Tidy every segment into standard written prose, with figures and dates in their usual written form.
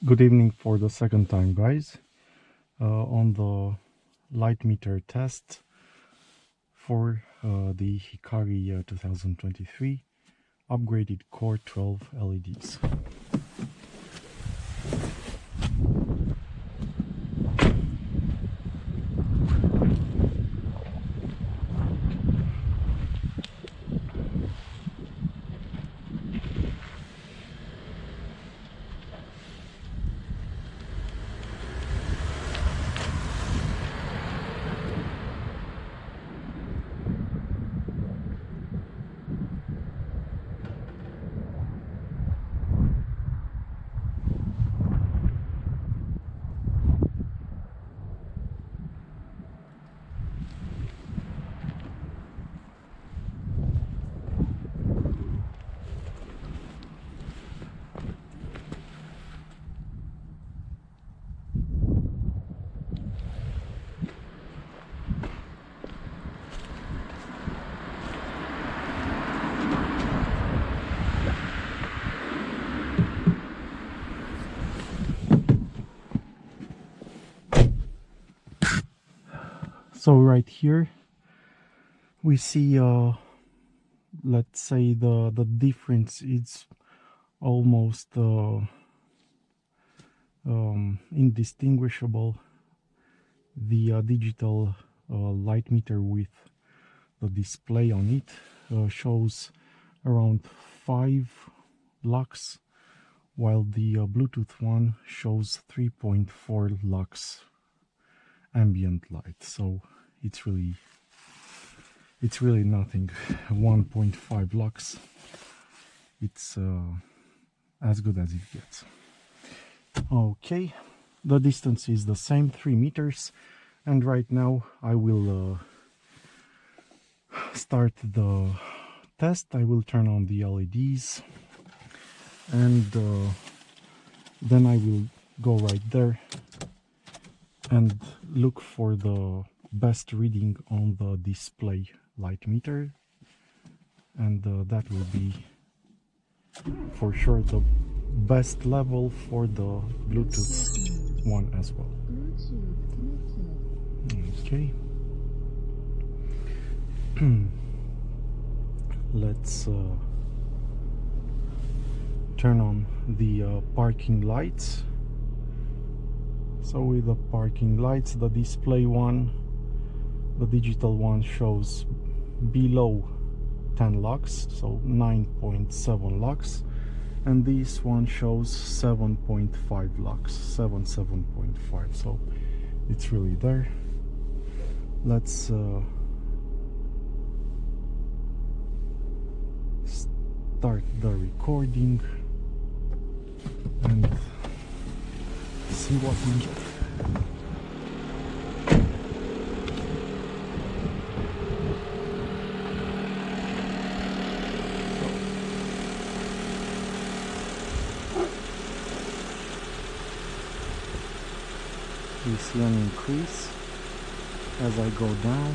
Good evening for the second time, guys. On the Lightmeter test for the HIKARI 2023 upgraded Core-12 LEDs. So right here we see let's say the difference is almost indistinguishable. The digital light meter with the display on it shows around 5 lux, while the Bluetooth one shows 3.4 lux ambient light. So it's really nothing. 1.5 lux, it's as good as it gets. Okay, the distance is the same, 3 meters, and right now I will start the test. I will turn on the LEDs, and then I will go right there and look for the best reading on the display light meter, and that will be for sure the best level for the Bluetooth one as well. Okay. Let's turn on the parking lights. So with the parking lights, the display one, the digital one shows below 10 lux, so 9.7 lux, and this one shows 7.5 lux, 7.5, so it's really there. Let's start the recording and see what we get. We see an increase as I go down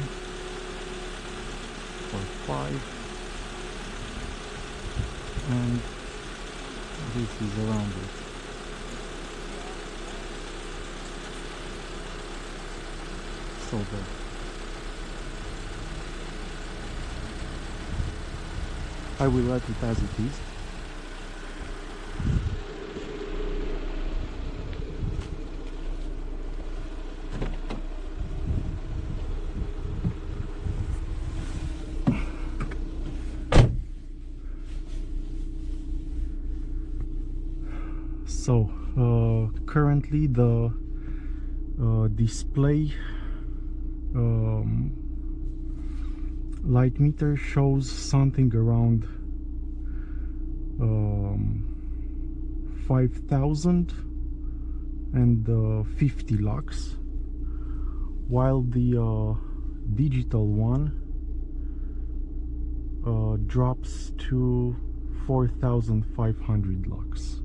for 5, and this is around it. So there. I will let it as it is. So currently the display light meter shows something around 5050 lux, while the digital one drops to 4500 lux.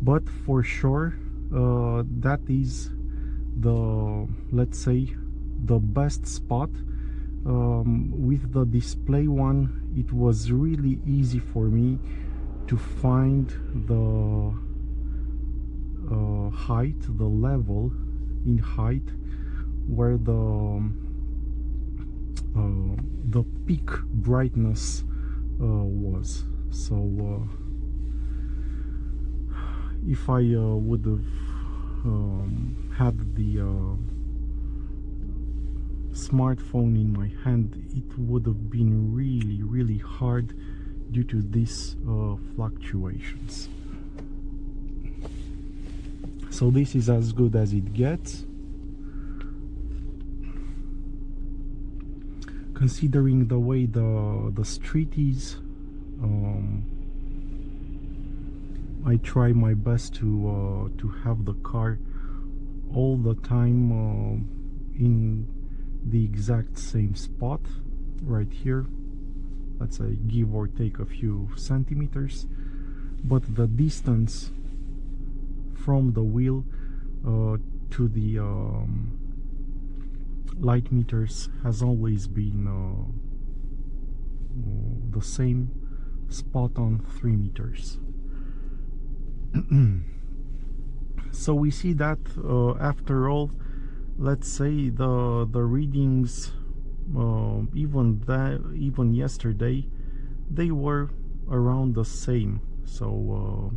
But for sure that is the, let's say, the best spot with the display one, it was really easy for me to find the height, the level in height where the peak brightness was. So if I would have had the smartphone in my hand, it would have been really hard due to these fluctuations. So this is as good as it gets, considering the way the street is. I try my best to have the car all the time in the exact same spot right here. Let's say give or take a few centimeters, but the distance from the wheel to the light meters has always been the same, spot on 3 meters. So we see that after all, let's say the readings even yesterday, they were around the same. So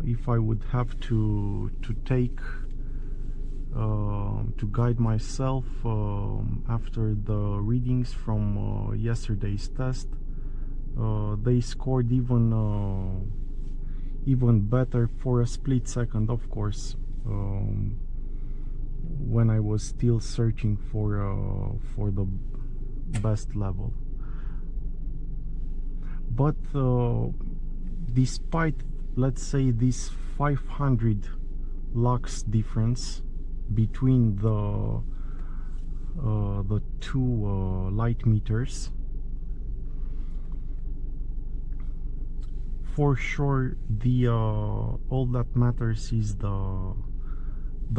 if I would have to take to guide myself after the readings from yesterday's test, they scored even better for a split second, of course, when I was still searching for the best level. But despite, let's say, this 500 lux difference between the two light meters, for sure the all that matters is the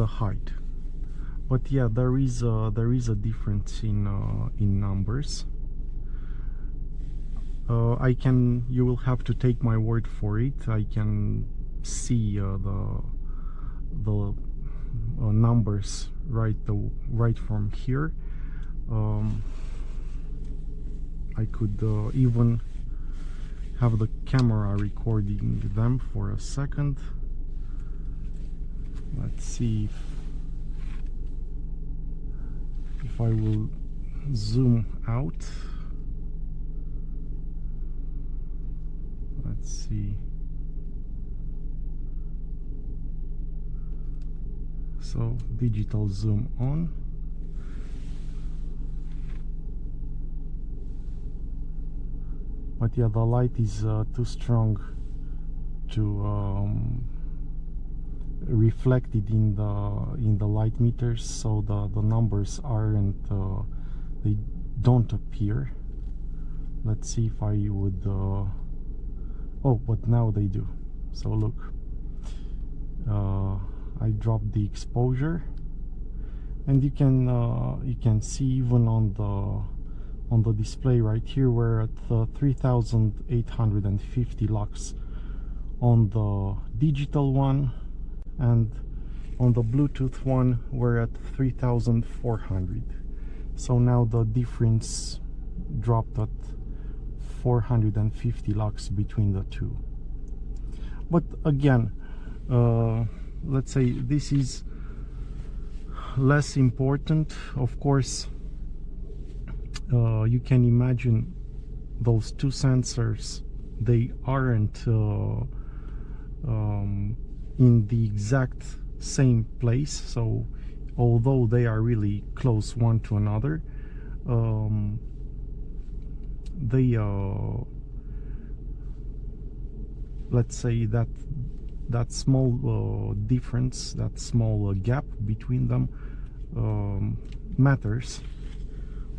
height. But yeah, there is a difference in numbers. You will have to take my word for it. I can see the numbers right from here. I could even have the camera recording them for a second. Let's see if I will zoom out. Let's see. So digital zoom on. But yeah, the light is too strong to reflect it in the light meters, so the numbers aren't they don't appear. Let's see if I would oh, but now they do. So look, I dropped the exposure, and you can see even on the display right here, we're at 3850 lux on the digital one, and on the Bluetooth one we're at 3400. So now the difference dropped at 450 lux between the two. But again, let's say this is less important. Of course, you can imagine those two sensors, they aren't in the exact same place. So although they are really close one to another, they let's say that small difference, that small gap between them matters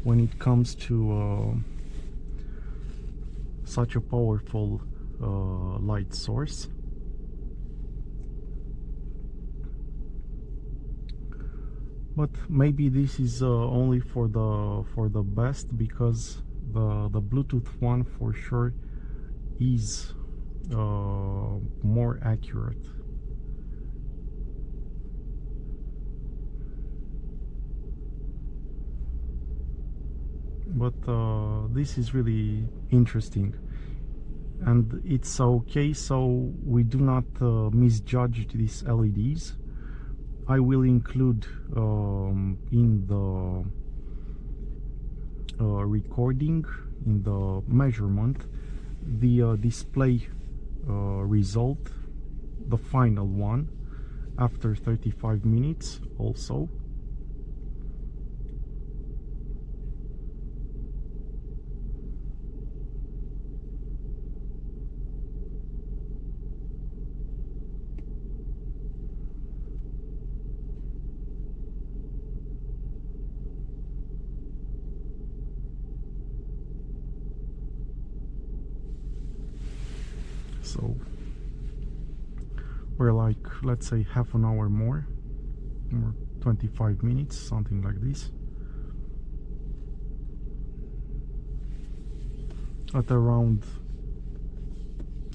when it comes to such a powerful light source. But maybe this is only for the best, because the Bluetooth one for sure is more accurate. But this is really interesting, and it's okay, so we do not misjudge these LEDs. I will include in the recording, in the measurement, the display result, the final one, after 35 minutes also. So we're like, let's say, half an hour more, or 25 minutes, something like this, at around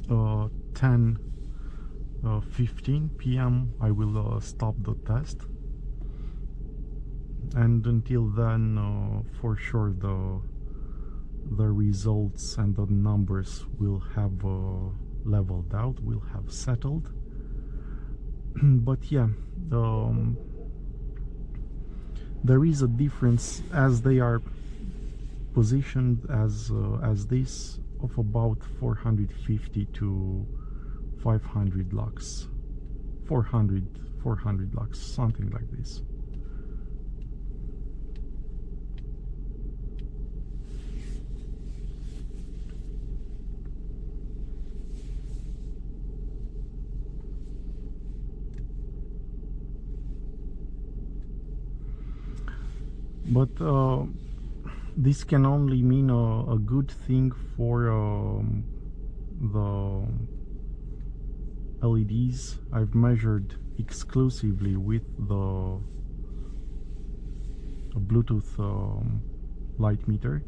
10:15 p.m. I will stop the test, and until then for sure the results and the numbers will have leveled out, will have settled. But yeah, there is a difference as they are positioned as this, of about 450 to 500 lux, 400 lux, something like this. But this can only mean a good thing for the LEDs I've measured exclusively with the Bluetooth Lightmeter.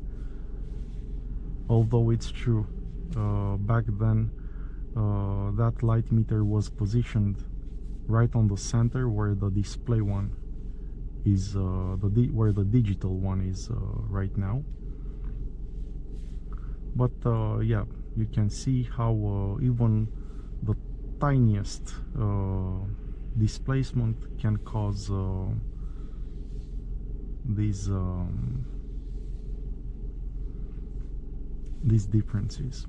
Although it's true, back then that Lightmeter was positioned right on the center where the display one is, where the digital one is right now. But yeah, you can see how even the tiniest displacement can cause these differences.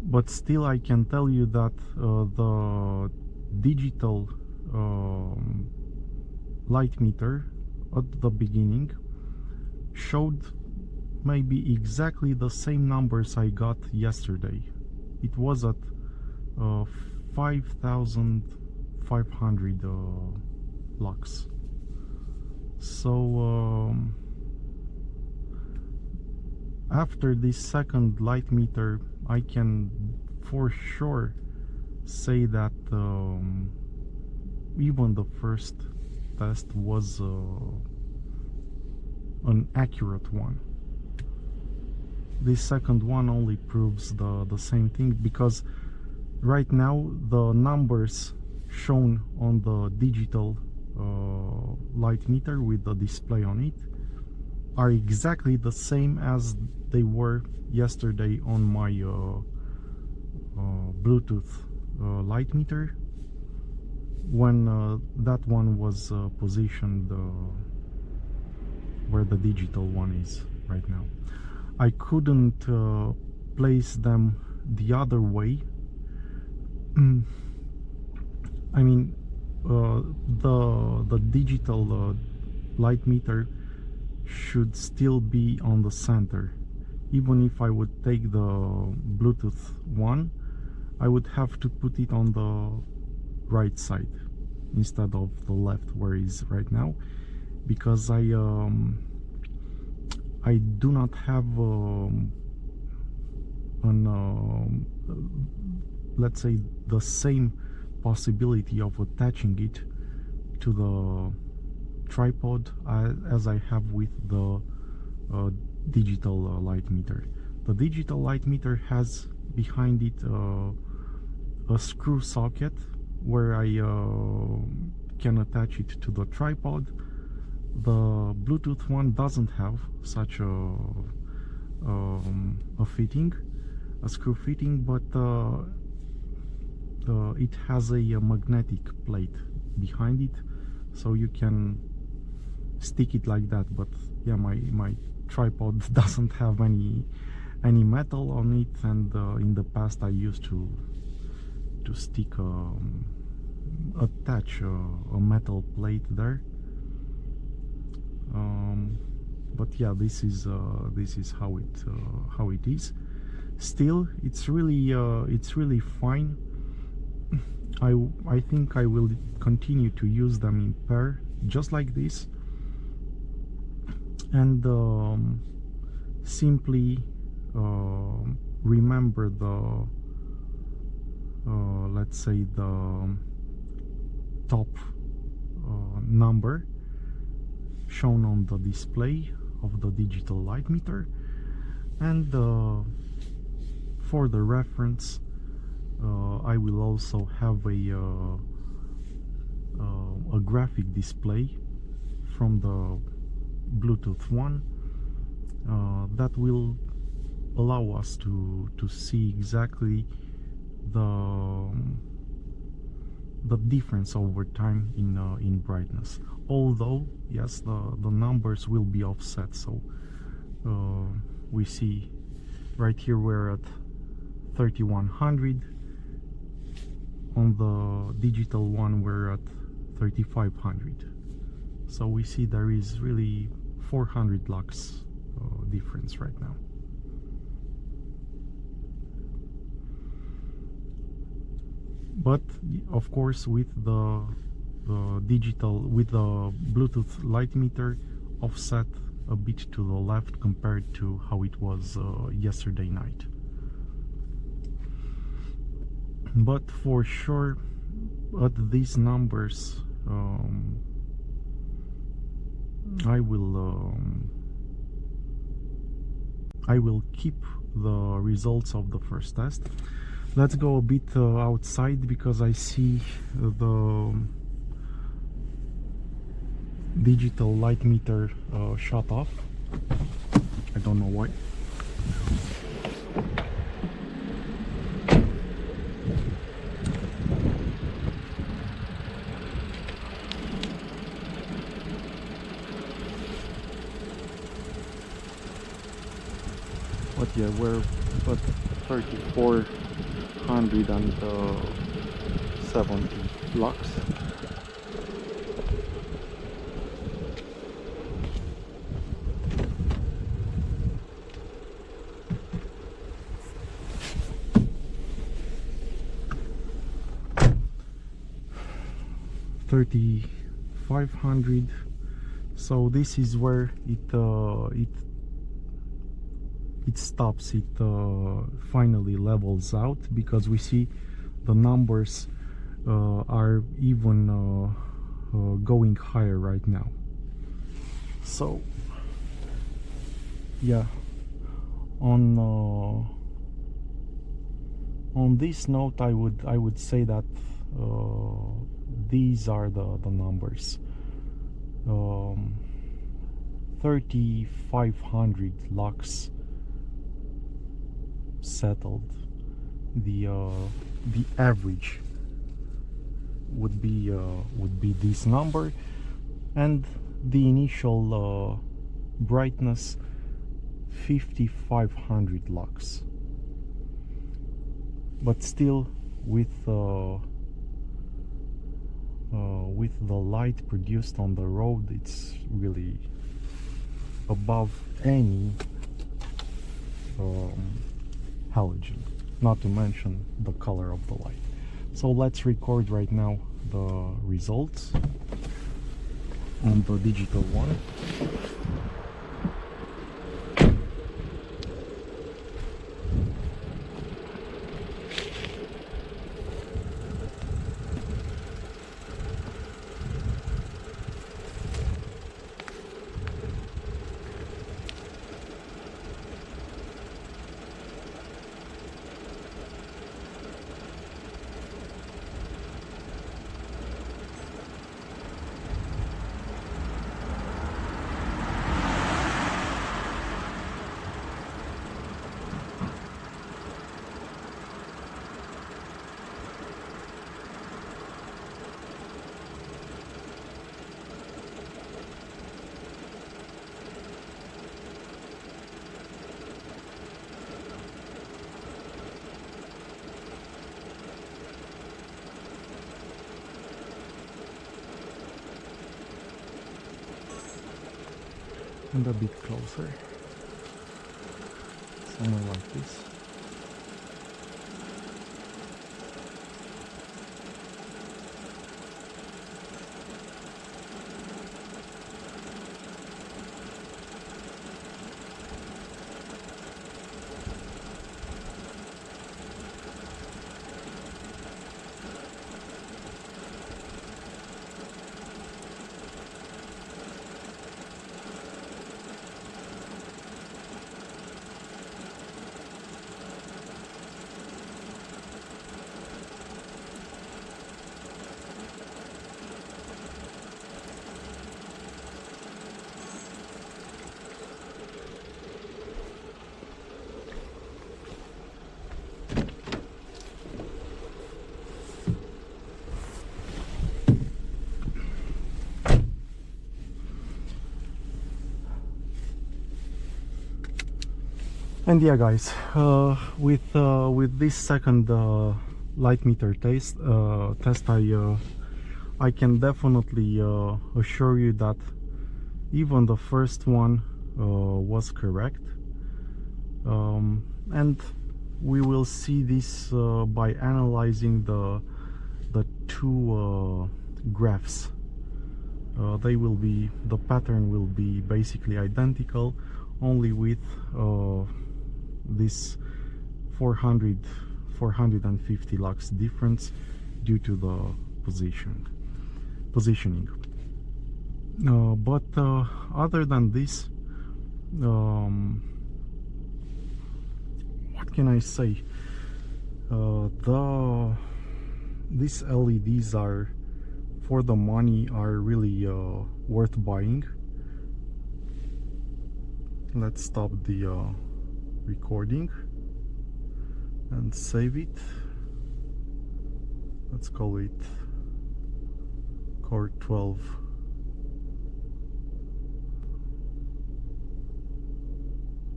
But still, I can tell you that the digital Lightmeter at the beginning showed maybe exactly the same numbers I got yesterday. It was at 5,500 lux. So after this second Lightmeter, I can for sure say that even the first test was an accurate one. This second one only proves the same thing, because right now the numbers shown on the digital Lightmeter with the display on it are exactly the same as they were yesterday on my Bluetooth Lightmeter, when that one was positioned where the digital one is right now. I couldn't place them the other way. I mean, the digital Lightmeter should still be on the center. Even if I would take the Bluetooth one, I would have to put it on the right side instead of the left where it is right now. because I do not have let's say the same possibility of attaching it to the tripod as I have with the digital light meter. The digital light meter has behind it a screw socket where I can attach it to the tripod. The Bluetooth one doesn't have such a fitting, a screw fitting, but it has a magnetic plate behind it, so you can stick it like that. But yeah, my tripod doesn't have any metal on it, and in the past I used to stick attach a metal plate there. But yeah, this is how it is. Still, it's really fine. I think I will continue to use them in pair, just like this, and simply remember the let's say the top number shown on the display of the digital light meter, and for the reference I will also have a graphic display from the Bluetooth one that will allow us to see exactly the difference over time in brightness. Although yes, the numbers will be offset, so we see right here we're at 3100. On the digital one we're at 3500, so we see there is really 400 lux difference right now. But of course, with the Bluetooth light meter offset a bit to the left compared to how it was yesterday night. But for sure, at these numbers, I will keep the results of the first test. Let's go a bit outside, because I see the digital light meter shut off. I don't know why. But yeah, we're at 3470 lux. $3,500. So this is where it stops. It finally levels out, because we see the numbers are even going higher right now. So yeah, on this note, I would say that these are the numbers. 3,500 lux settled. The average would be this number, and the initial brightness 5,500 lux. But still, with the light produced on the road, it's really above any halogen, not to mention the color of the light. So let's record right now the results. on the digital one. And a bit closer, somewhere like this. And yeah, guys, with this second Lightmeter test, I can definitely assure you that even the first one was correct, and we will see this by analyzing the two graphs. The pattern will be basically identical, only with this 450 lux difference due to the positioning. But other than this, what can I say? These LEDs are, for the money, are really worth buying. Let's stop the recording and save it. Let's call it Core-12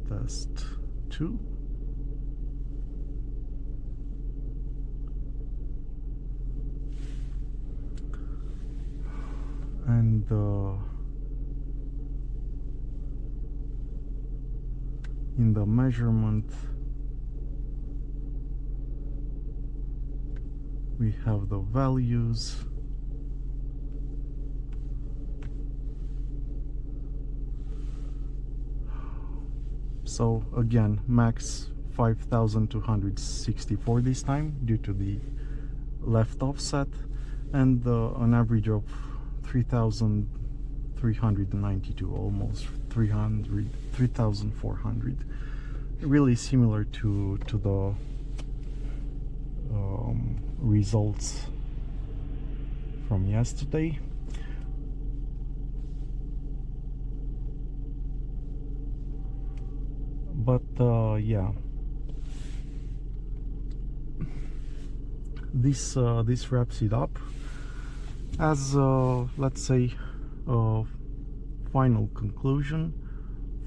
test 2. And in the measurement we have the values. So again, max 5264 this time due to the left offset, and an average of 3392, almost 3400, really similar to the results from yesterday. But yeah, this wraps it up. As let's say final conclusion,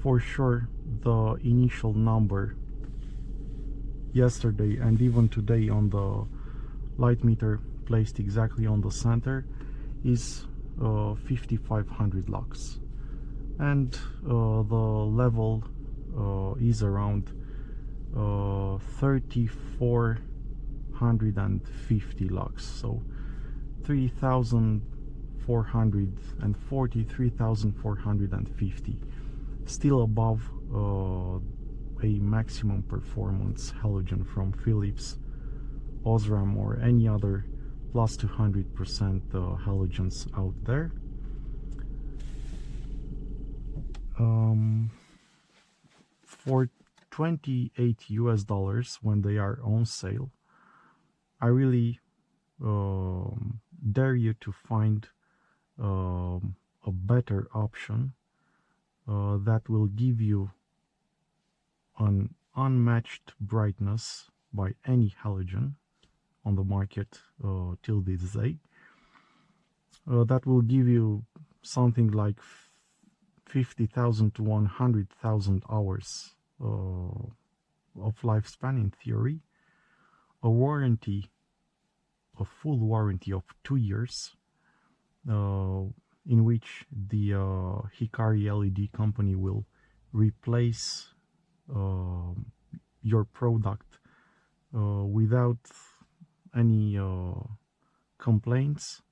for sure the initial number yesterday and even today on the Lightmeter placed exactly on the center is 5500 lux, and the level is around 3450 lux, so 3450 3,440, 3,450, still above a maximum performance halogen from Philips, Osram, or any other plus 200% halogens out there. For $28 US when they are on sale, I really dare you to find a better option that will give you an unmatched brightness by any halogen on the market till this day. That will give you something like 50,000 to 100,000 hours of lifespan in theory, a warranty, a full warranty of 2 years, in which the HIKARI LED company will replace your product without any complaints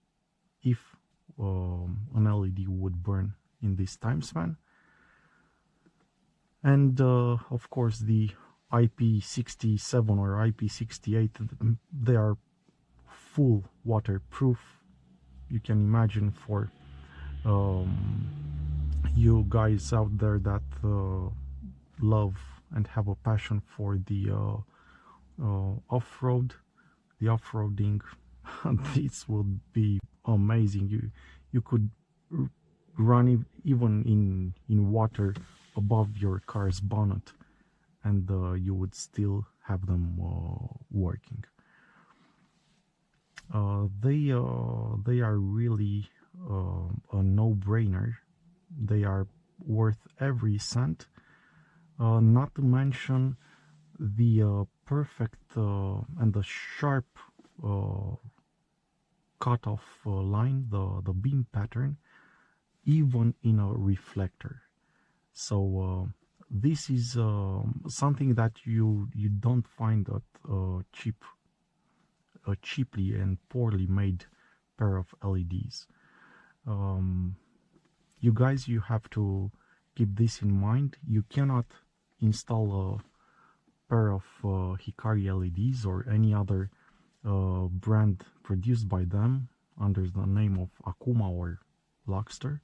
if an LED would burn in this time span. And of course the IP67 or IP68, they are full waterproof. You can imagine for you guys out there that love and have a passion for the off-road, the off-roading, this would be amazing. You could run even in water above your car's bonnet, and you would still have them working. They are really a no-brainer. They are worth every cent. Not to mention the perfect and the sharp cutoff line, the beam pattern, even in a reflector. So this is something that you don't find at a cheaply and poorly made pair of LEDs. You guys, you have to keep this in mind. You cannot install a pair of HIKARI LEDs or any other brand produced by them under the name of Akuma or Luxter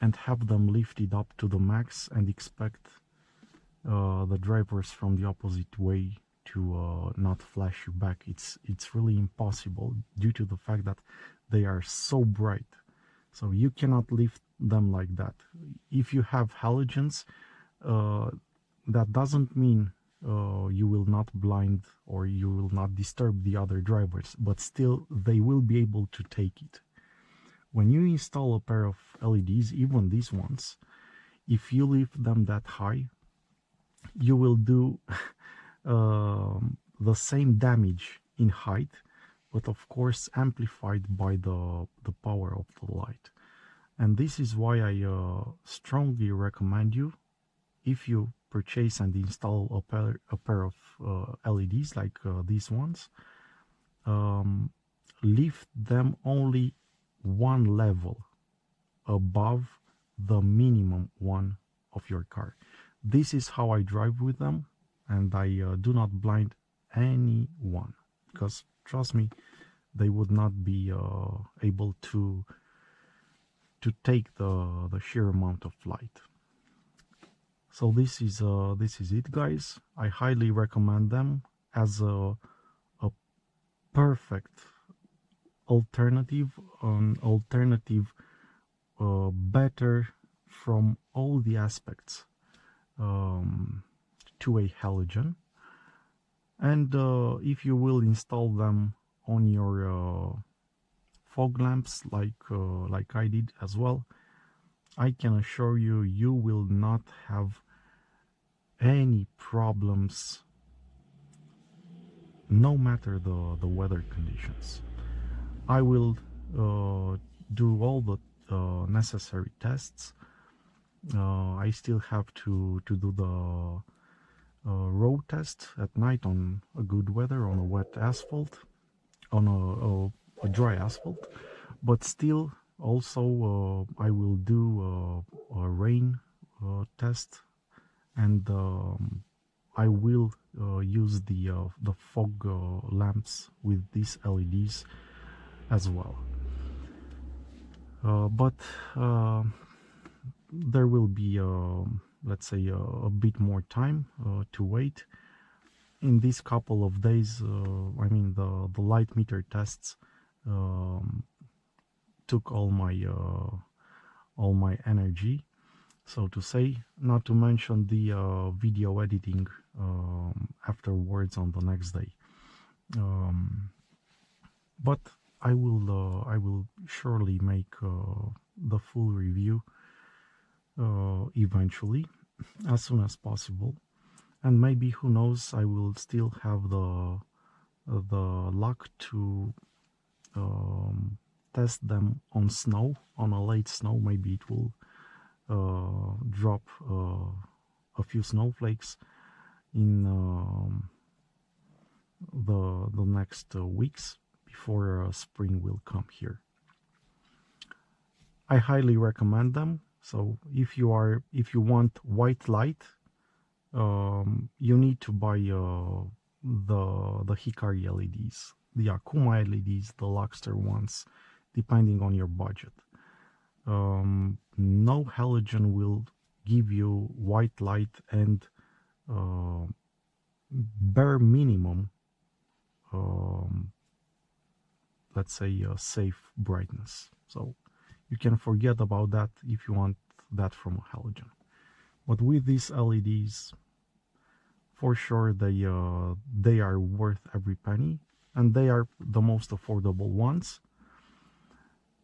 and have them lifted up to the max and expect the drivers from the opposite way to not flash you back. It's really impossible due to the fact that they are so bright. So you cannot lift them like that. If you have halogens, that doesn't mean you will not blind or you will not disturb the other drivers, but still they will be able to take it. When you install a pair of LEDs, even these ones, if you lift them that high, you will do the same damage in height, but of course amplified by the power of the light. And this is why I strongly recommend you, if you purchase and install a pair of LEDs like these ones, lift them only one level above the minimum one of your car. This is how I drive with them, and I do not blind anyone, because trust me, they would not be able to take the sheer amount of light. So this is it, guys. I highly recommend them as a perfect alternative, better from all the aspects to a halogen. And if you will install them on your fog lamps like I did as well, I can assure you, you will not have any problems no matter the weather conditions. I will do all the necessary tests. I still have to do the road test at night on a good weather, on a wet asphalt, on a dry asphalt, but still Also, I will do a rain test, and I will use the fog lamps with these LEDs as well. But there will be, let's say, a bit more time to wait. In these couple of days, I mean, the Lightmeter tests took all my energy, so to say. Not to mention the video editing afterwards on the next day. But I will surely make the full review eventually, as soon as possible. And maybe, who knows, I will still have the luck to test them on snow, on a late snow. Maybe it will drop a few snowflakes in the next weeks before spring will come here. I highly recommend them. So if you want white light, you need to buy the HIKARI LEDs, the Akuma LEDs, the Luxter ones, depending on your budget. No halogen will give you white light and bare minimum, let's say, safe brightness. So you can forget about that if you want that from a halogen. But with these LEDs, for sure, they are worth every penny, and they are the most affordable ones.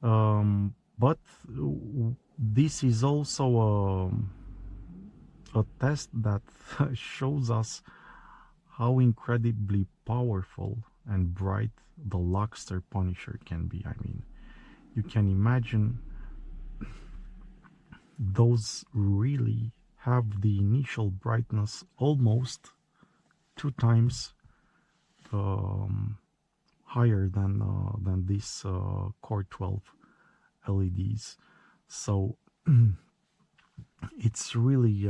But this is also a test that shows us how incredibly powerful and bright the Luxter Punisher can be. I mean, you can imagine those really have the initial brightness almost 2 times higher than these Core-12 LEDs. So it's really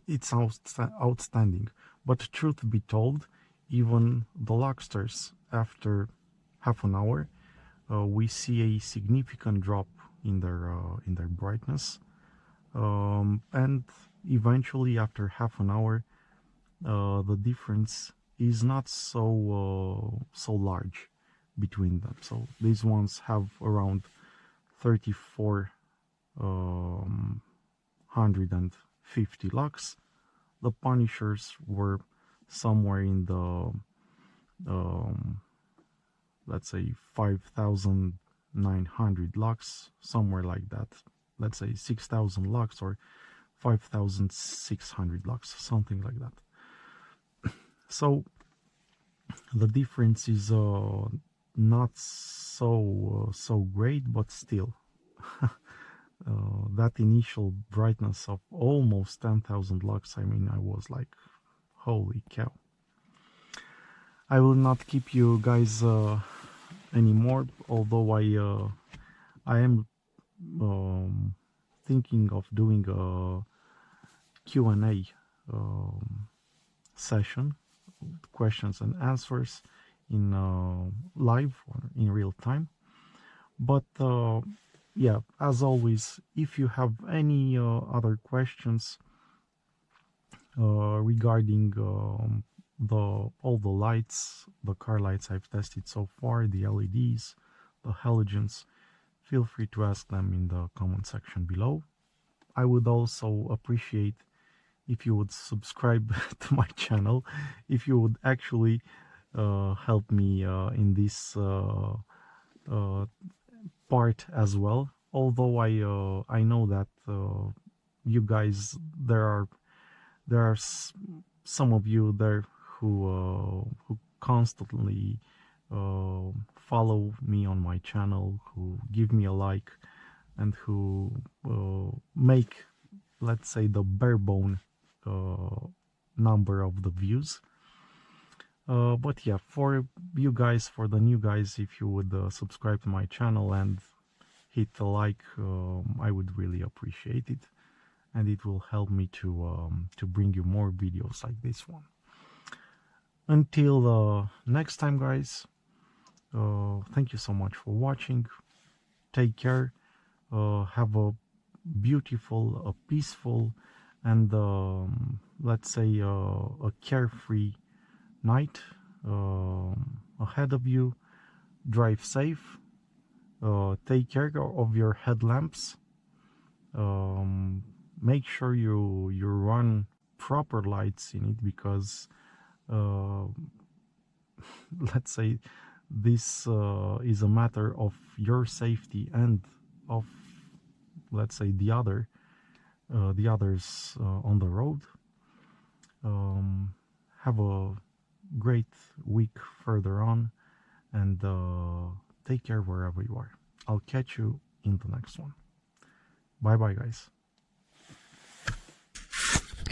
it's outstanding. But truth be told, even the Luxters, after half an hour, we see a significant drop in their brightness, and eventually, after half an hour, the difference is not so large between them. So these ones have around 3450 lux. The Punishers were somewhere in the let's say 5900 lux, somewhere like that. Let's say 6000 lux or 5600 lux, something like that. So the difference is not so great, but still that initial brightness of almost 10,000 lux, I mean, I was like, holy cow. I will not keep you guys anymore, although I am thinking of doing a Q&A session, questions and answers in live or in real time. But yeah, as always, if you have any other questions regarding all the lights, the car lights I've tested so far, the LEDs, the halogens, feel free to ask them in the comment section below. I would also appreciate if you would subscribe to my channel, if you would actually help me in this part as well. Although I know that you guys, there are some of you there who constantly follow me on my channel, who give me a like, and who make, let's say, the bare bone number of the views. But yeah, for you guys, for the new guys, if you would subscribe to my channel and hit the like. I would really appreciate it, and it will help me to bring you more videos like this one. Until next time, guys, thank you so much for watching. Take care. Have a beautiful, a peaceful, and let's say a carefree night ahead of you. Drive safe. Take care of your headlamps. Make sure you run proper lights in it, because let's say this is a matter of your safety and of, let's say, the others on the road. Have a great week further on, and take care wherever you are. I'll catch you in the next one. Bye bye, guys.